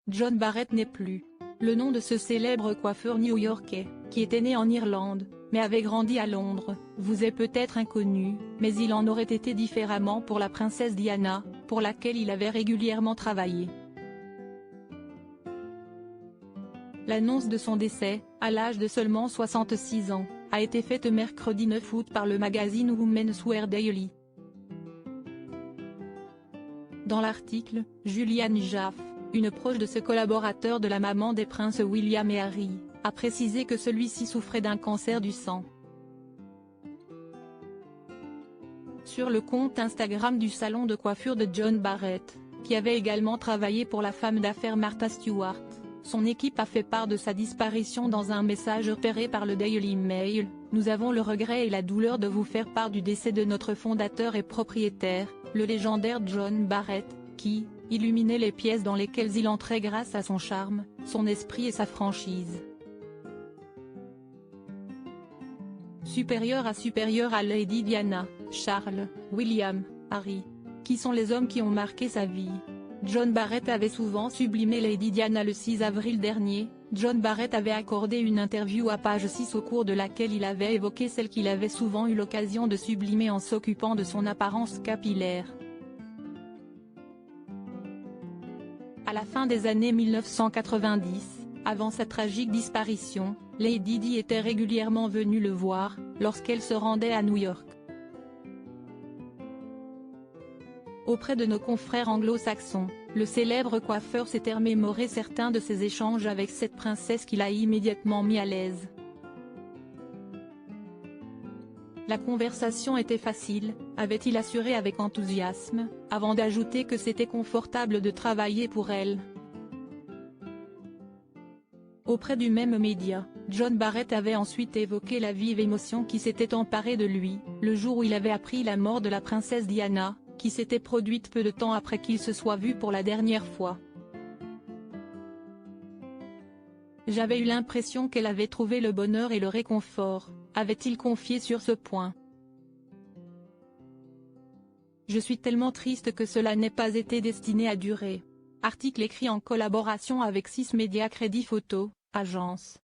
John Barrett n'est plus. Le nom de ce célèbre coiffeur new-yorkais, qui était né en Irlande, mais avait grandi à Londres, vous est peut-être inconnu, mais il en aurait été différemment pour la princesse Diana, pour laquelle il avait régulièrement travaillé. L'annonce de son décès, à l'âge de seulement 66 ans, a été faite mercredi 9 août par le magazine Women's Wear Daily. Dans l'article, Julianne Jaffe, une proche de ce collaborateur de la maman des princes William et Harry, a précisé que celui-ci souffrait d'un cancer du sang. Sur le compte Instagram du salon de coiffure de John Barrett, qui avait également travaillé pour la femme d'affaires Martha Stewart, son équipe a fait part de sa disparition dans un message repéré par le Daily Mail. Nous avons le regret et la douleur de vous faire part du décès de notre fondateur et propriétaire, le légendaire John Barrett, qui illuminait les pièces dans lesquelles il entrait grâce à son charme, son esprit et sa franchise. Supérieur à Lady Diana, Charles, William, Harry. Qui sont les hommes qui ont marqué sa vie? John Barrett avait souvent sublimé Lady Diana. Le 6 avril dernier, John Barrett avait accordé une interview à Page 6 au cours de laquelle il avait évoqué celle qu'il avait souvent eu l'occasion de sublimer en s'occupant de son apparence capillaire. À la fin des années 1990, avant sa tragique disparition, Lady Di était régulièrement venue le voir, lorsqu'elle se rendait à New York. Auprès de nos confrères anglo-saxons, le célèbre coiffeur s'était remémoré certains de ses échanges avec cette princesse qui l'a immédiatement mis à l'aise. La conversation était facile, avait-il assuré avec enthousiasme, avant d'ajouter que c'était confortable de travailler pour elle. Auprès du même média, John Barrett avait ensuite évoqué la vive émotion qui s'était emparée de lui, le jour où il avait appris la mort de la princesse Diana, qui s'était produite peu de temps après qu'il se soit vu pour la dernière fois. J'avais eu l'impression qu'elle avait trouvé le bonheur et le réconfort, avait-il confié sur ce point. Je suis tellement triste que cela n'ait pas été destiné à durer. Article écrit en collaboration avec 6 médias Crédit Photo, agence.